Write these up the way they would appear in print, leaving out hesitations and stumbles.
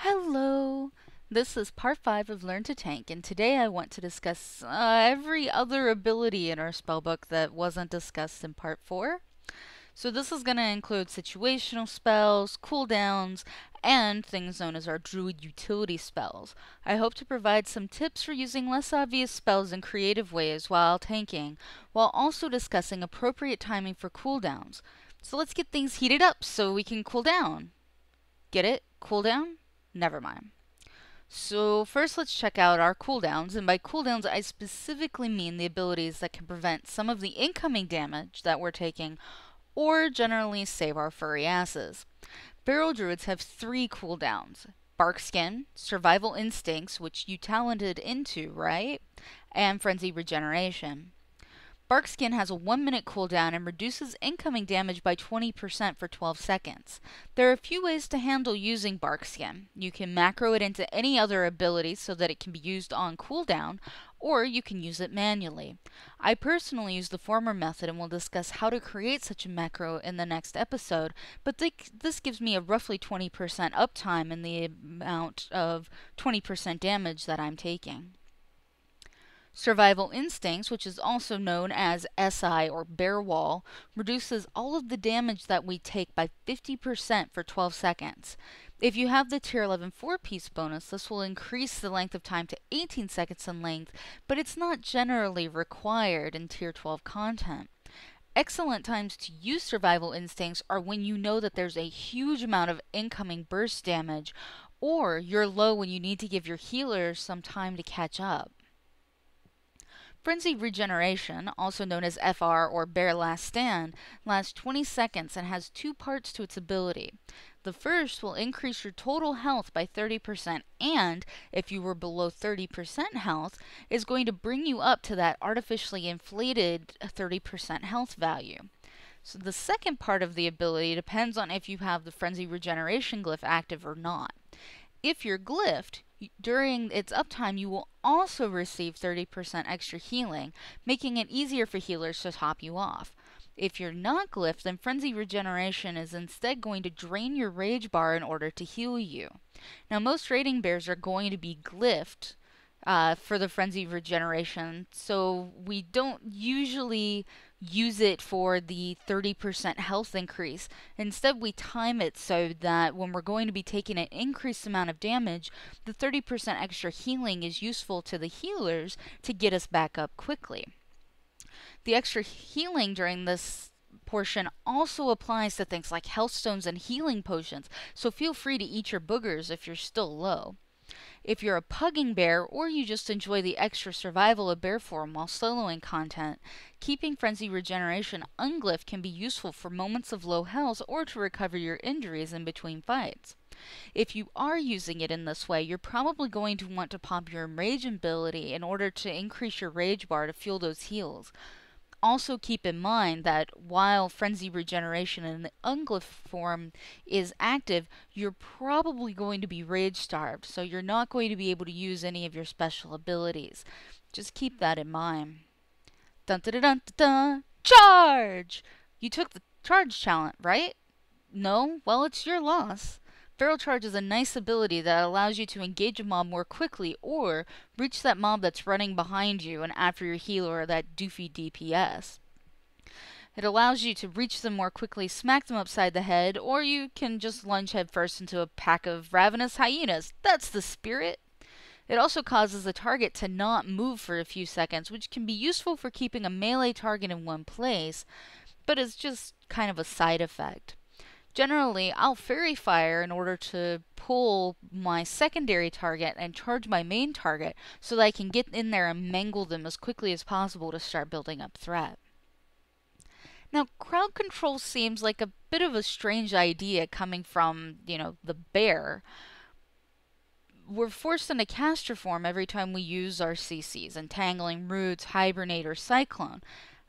Hello! This is part 5 of Lrn2Tank, and today I want to discuss every other ability in our spellbook that wasn't discussed in part 4. So this is going to include situational spells, cooldowns, and things known as our druid utility spells. I hope to provide some tips for using less obvious spells in creative ways while tanking, while also discussing appropriate timing for cooldowns. So let's get things heated up so we can cool down. Get it? Cooldown? Never mind. So first let's check out our cooldowns, and by cooldowns I specifically mean the abilities that can prevent some of the incoming damage that we're taking, or generally save our furry asses. Feral Druids have 3 cooldowns: Bark Skin, Survival Instincts, which you talented into, right? And Frenzy Regeneration. Bark Skin has a 1-minute cooldown and reduces incoming damage by 20% for 12 seconds. There are a few ways to handle using Bark Skin. You can macro it into any other ability so that it can be used on cooldown, or you can use it manually. I personally use the former method and will discuss how to create such a macro in the next episode, but this gives me a roughly 20% uptime in the amount of 20% damage that I'm taking. Survival Instincts, which is also known as SI or Bear Wall, reduces all of the damage that we take by 50% for 12 seconds. If you have the tier 11 4-piece bonus, this will increase the length of time to 18 seconds in length, but it's not generally required in tier 12 content. Excellent times to use Survival Instincts are when you know that there's a huge amount of incoming burst damage, or you're low when you need to give your healer some time to catch up. Frenzy Regeneration, also known as FR or Bear Last Stand, lasts 20 seconds and has 2 parts to its ability. The first will increase your total health by 30%, and if you were below 30% health, is going to bring you up to that artificially inflated 30% health value. So the second part of the ability depends on if you have the Frenzy Regeneration glyph active or not. If you're glyphed, during its uptime you will also receive 30% extra healing, making it easier for healers to top you off. If you're not glyphed, then Frenzy Regeneration is instead going to drain your rage bar in order to heal you. Now most raiding bears are going to be glyphed for the Frenzy Regeneration, so we don't usually use it for the 30% health increase. Instead, we time it so that when we're going to be taking an increased amount of damage, the 30% extra healing is useful to the healers to get us back up quickly. The extra healing during this portion also applies to things like health stones and healing potions, so feel free to eat your boogers if you're still low. If you're a pugging bear, or you just enjoy the extra survival of bear form while soloing content, keeping Frenzy Regeneration unglyphed can be useful for moments of low health or to recover your injuries in between fights. If you are using it in this way, you're probably going to want to pop your Enrage ability in order to increase your rage bar to fuel those heals. Also keep in mind that while Frenzy Regeneration in the unglyph form is active, you're probably going to be rage starved, so you're not going to be able to use any of your special abilities. Just keep that in mind. Dun dun dun dun dun! Charge! You took the charge talent, right? No? Well, it's your loss. Feral Charge is a nice ability that allows you to engage a mob more quickly or reach that mob that's running behind you and after your healer or that doofy DPS. It allows you to reach them more quickly, smack them upside the head, or you can just lunge headfirst into a pack of ravenous hyenas. That's the spirit! It also causes the target to not move for a few seconds, which can be useful for keeping a melee target in one place, but it's just kind of a side effect. Generally, I'll Fairy Fire in order to pull my secondary target and charge my main target so that I can get in there and mangle them as quickly as possible to start building up threat. Now, crowd control seems like a bit of a strange idea coming from, the bear. We're forced into caster form every time we use our CCs, Entangling Roots, Hibernate, or Cyclone.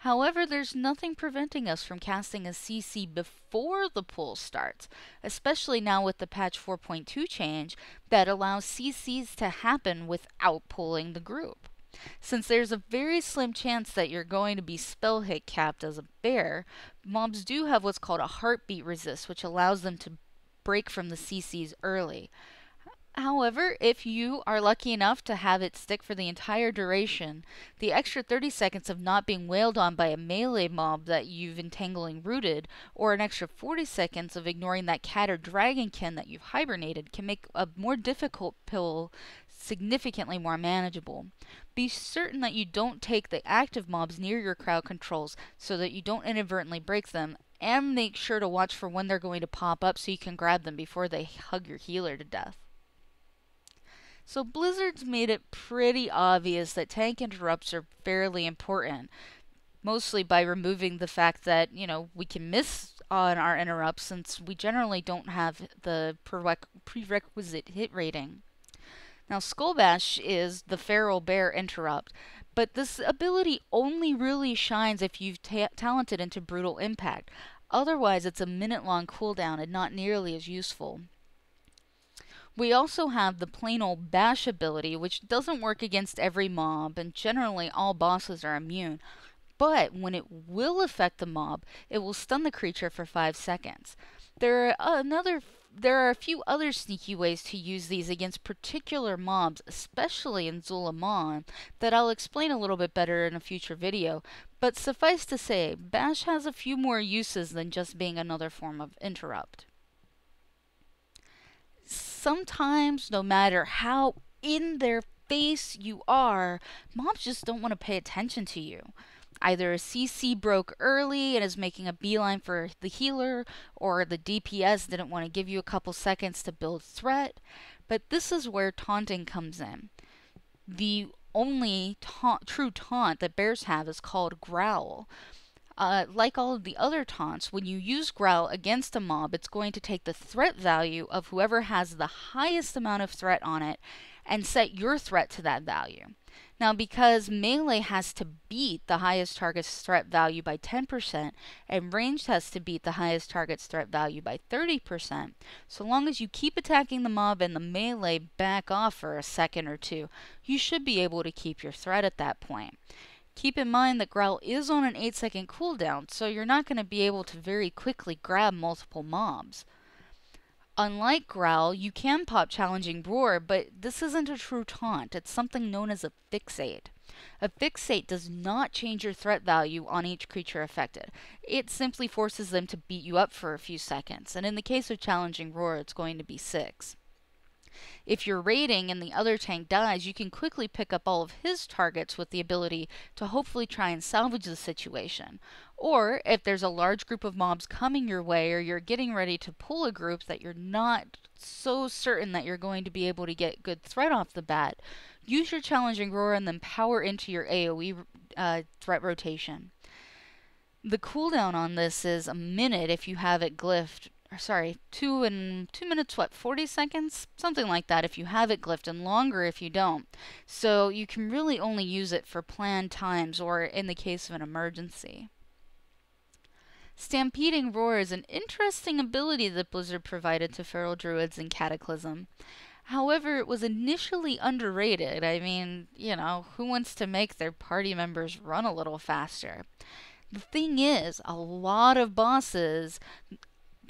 However, there's nothing preventing us from casting a CC before the pull starts, especially now with the patch 4.2 change that allows CCs to happen without pulling the group. Since there's a very slim chance that you're going to be spell hit capped as a bear, mobs do have what's called a heartbeat resist, which allows them to break from the CCs early. However, if you are lucky enough to have it stick for the entire duration, the extra 30 seconds of not being wailed on by a melee mob that you've entangling rooted, or an extra 40 seconds of ignoring that cat or dragonkin that you've hibernated can make a more difficult pill significantly more manageable. Be certain that you don't take the active mobs near your crowd controls so that you don't inadvertently break them, and make sure to watch for when they're going to pop up so you can grab them before they hug your healer to death. So Blizzard's made it pretty obvious that tank interrupts are fairly important, mostly by removing the fact that, we can miss on our interrupts since we generally don't have the prerequisite hit rating. Now, Skull Bash is the feral bear interrupt, but this ability only really shines if you've talented into Brutal Impact. Otherwise, it's a minute-long cooldown and not nearly as useful. We also have the plain old bash ability, which doesn't work against every mob, and generally all bosses are immune. But when it will affect the mob, it will stun the creature for 5 seconds. There are a few other sneaky ways to use these against particular mobs, especially in Zul'Aman, that I'll explain a little bit better in a future video. But suffice to say, bash has a few more uses than just being another form of interrupt. Sometimes, no matter how in their face you are, mobs just don't want to pay attention to you. Either a CC broke early and is making a beeline for the healer, or the DPS didn't want to give you a couple seconds to build threat. But this is where taunting comes in. The only true taunt that bears have is called Growl. Like all of the other taunts, when you use Growl against a mob, it's going to take the threat value of whoever has the highest amount of threat on it and set your threat to that value. Now, because melee has to beat the highest target's threat value by 10%, and ranged has to beat the highest target's threat value by 30%, so long as you keep attacking the mob and the melee back off for a second or two, you should be able to keep your threat at that point. Keep in mind that Growl is on an 8-second cooldown, so you're not going to be able to very quickly grab multiple mobs. Unlike Growl, you can pop Challenging Roar, but this isn't a true taunt. It's something known as a fixate. A fixate does not change your threat value on each creature affected. It simply forces them to beat you up for a few seconds, and in the case of Challenging Roar, it's going to be 6. If you're raiding and the other tank dies, you can quickly pick up all of his targets with the ability to hopefully try and salvage the situation. Or if there's a large group of mobs coming your way, or you're getting ready to pull a group that you're not so certain that you're going to be able to get good threat off the bat, use your Challenging Roar and then power into your AoE threat rotation. The cooldown on this is a minute if you have it glyphed. Sorry, 2 minutes, 40 seconds? Something like that if you have it glyphed, and longer if you don't. So you can really only use it for planned times or in the case of an emergency. Stampeding Roar is an interesting ability that Blizzard provided to Feral Druids in Cataclysm. However, it was initially underrated. I mean, who wants to make their party members run a little faster? The thing is, a lot of bosses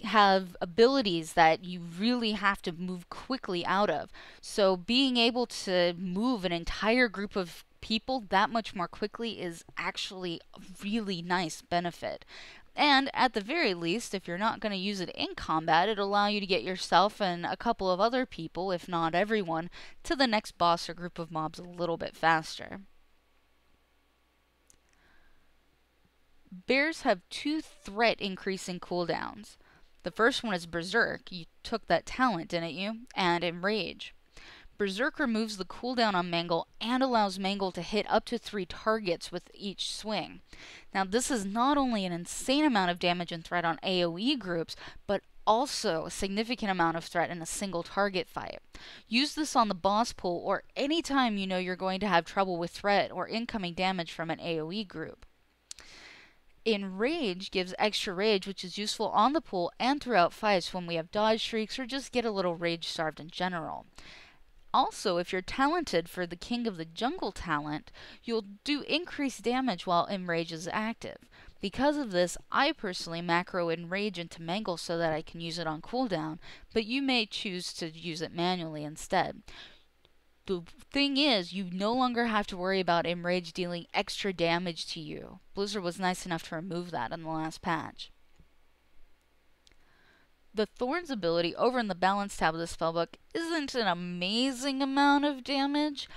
have abilities that you really have to move quickly out of. So being able to move an entire group of people that much more quickly is actually a really nice benefit. And at the very least, if you're not going to use it in combat, it'll allow you to get yourself and a couple of other people, if not everyone, to the next boss or group of mobs a little bit faster. Bears have 2 threat increasing cooldowns. The first one is Berserk. You took that talent, didn't you? And Enrage. Berserk removes the cooldown on Mangle and allows Mangle to hit up to 3 targets with each swing. Now, this is not only an insane amount of damage and threat on AoE groups, but also a significant amount of threat in a single target fight. Use this on the boss pool or anytime you know you're going to have trouble with threat or incoming damage from an AoE group. Enrage gives extra rage, which is useful on the pool and throughout fights when we have dodge streaks or just get a little rage starved in general. Also, if you're talented for the King of the Jungle talent, you'll do increased damage while Enrage is active. Because of this, I personally macro Enrage into Mangle so that I can use it on cooldown, but you may choose to use it manually instead. The thing is, you no longer have to worry about Enrage dealing extra damage to you. Blizzard was nice enough to remove that in the last patch. The Thorns ability over in the balance tab of the spellbook isn't an amazing amount of damage,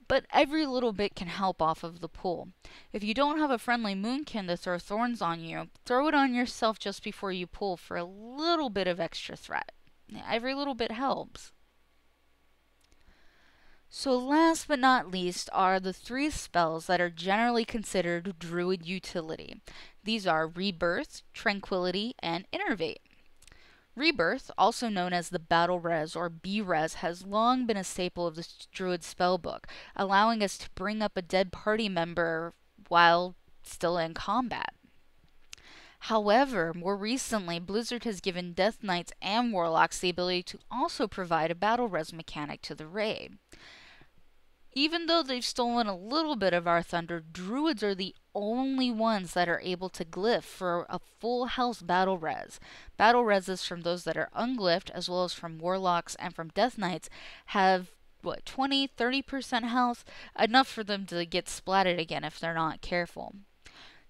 but every little bit can help off of the pool. If you don't have a friendly Moonkin to throw thorns on you, throw it on yourself just before you pull for a little bit of extra threat. Every little bit helps. So last but not least are the 3 spells that are generally considered Druid utility. These are Rebirth, Tranquility, and Innervate. Rebirth, also known as the Battle Res or B-Res, has long been a staple of the Druid spellbook, allowing us to bring up a dead party member while still in combat. However, more recently, Blizzard has given Death Knights and Warlocks the ability to also provide a Battle Res mechanic to the raid. Even though they've stolen a little bit of our thunder, Druids are the only ones that are able to glyph for a full health battle res. Battle reses from those that are unglyphed, as well as from Warlocks and from Death Knights, have, 20-30% health? Enough for them to get splatted again if they're not careful.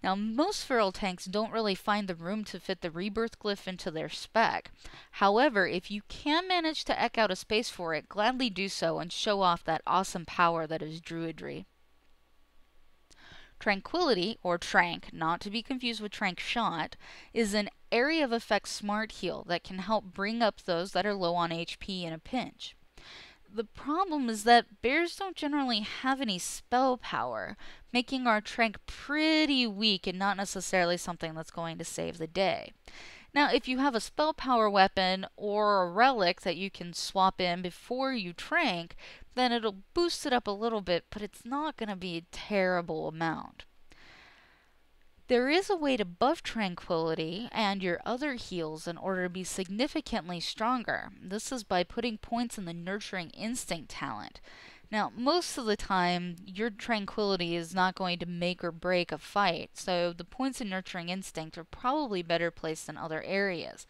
Now, most Feral tanks don't really find the room to fit the Rebirth glyph into their spec. However, if you can manage to eke out a space for it, gladly do so and show off that awesome power that is Druidry. Tranquility, or Trank, not to be confused with Trank Shot, is an area of effect smart heal that can help bring up those that are low on HP in a pinch. The problem is that bears don't generally have any spell power, making our Trank pretty weak and not necessarily something that's going to save the day. Now, if you have a spell power weapon or a relic that you can swap in before you Trank, then it'll boost it up a little bit, but it's not going to be a terrible amount. There is a way to buff Tranquility and your other heals in order to be significantly stronger. This is by putting points in the Nurturing Instinct talent. Now, most of the time, your Tranquility is not going to make or break a fight, so the points in Nurturing Instinct are probably better placed in other areas.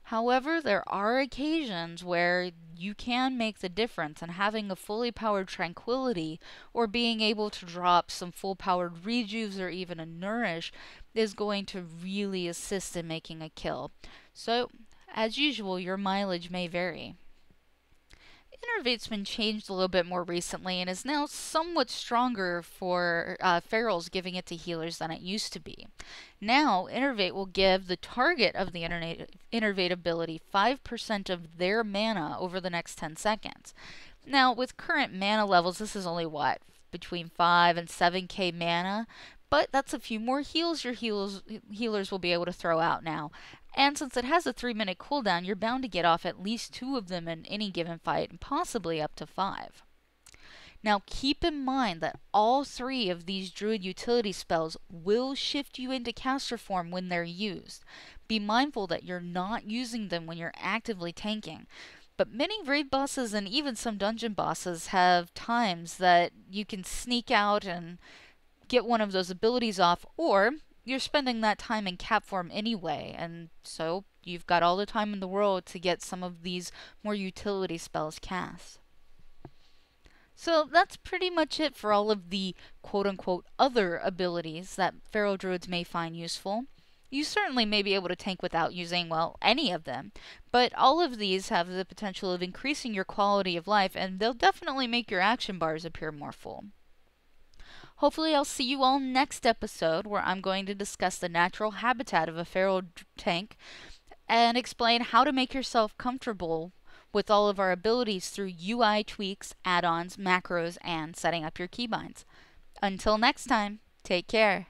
However, there are occasions where you can make the difference, and having a fully powered Tranquility or being able to drop some full powered rejuves or even a Nourish is going to really assist in making a kill. So, as usual, your mileage may vary. Innervate's been changed a little bit more recently and is now somewhat stronger for ferals, giving it to healers than it used to be. Now, Innervate will give the target of the Innervate ability 5% of their mana over the next 10 seconds. Now, with current mana levels, this is only between 5 and 7k mana, but that's a few more heals your healers will be able to throw out now. And since it has a 3-minute cooldown, you're bound to get off at least 2 of them in any given fight, and possibly up to 5. Now keep in mind that all 3 of these Druid utility spells will shift you into caster form when they're used. Be mindful that you're not using them when you're actively tanking. But many raid bosses and even some dungeon bosses have times that you can sneak out and get one of those abilities off, or you're spending that time in cap form anyway, and so you've got all the time in the world to get some of these more utility spells cast. So that's pretty much it for all of the quote-unquote other abilities that Feral Druids may find useful. You certainly may be able to tank without using, well, any of them, but all of these have the potential of increasing your quality of life, and they'll definitely make your action bars appear more full. Hopefully I'll see you all next episode, where I'm going to discuss the natural habitat of a Feral tank and explain how to make yourself comfortable with all of our abilities through UI tweaks, add-ons, macros, and setting up your keybinds. Until next time, take care.